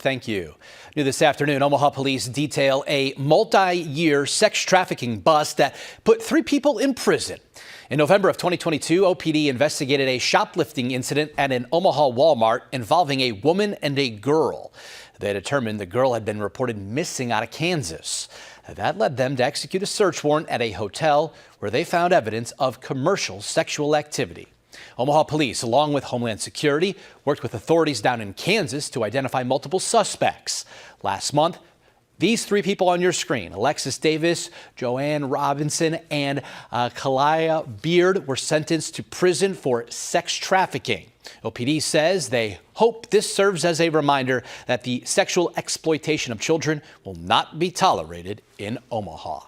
Thank you. New this afternoon, Omaha police detail a multi-year sex trafficking bust that put 3 people in prison. In November of 2022, OPD investigated a shoplifting incident at an Omaha Walmart involving a woman and a girl. They determined the girl had been reported missing out of Kansas. That led them to execute a search warrant at a hotel where they found evidence of commercial sexual activity. Omaha police, along with Homeland Security, worked with authorities down in Kansas to identify multiple suspects. Last month, these 3 people on your screen, Alexis Davis, Joanne Robinson, and Kalia Beard, were sentenced to prison for sex trafficking. OPD says they hope this serves as a reminder that the sexual exploitation of children will not be tolerated in Omaha.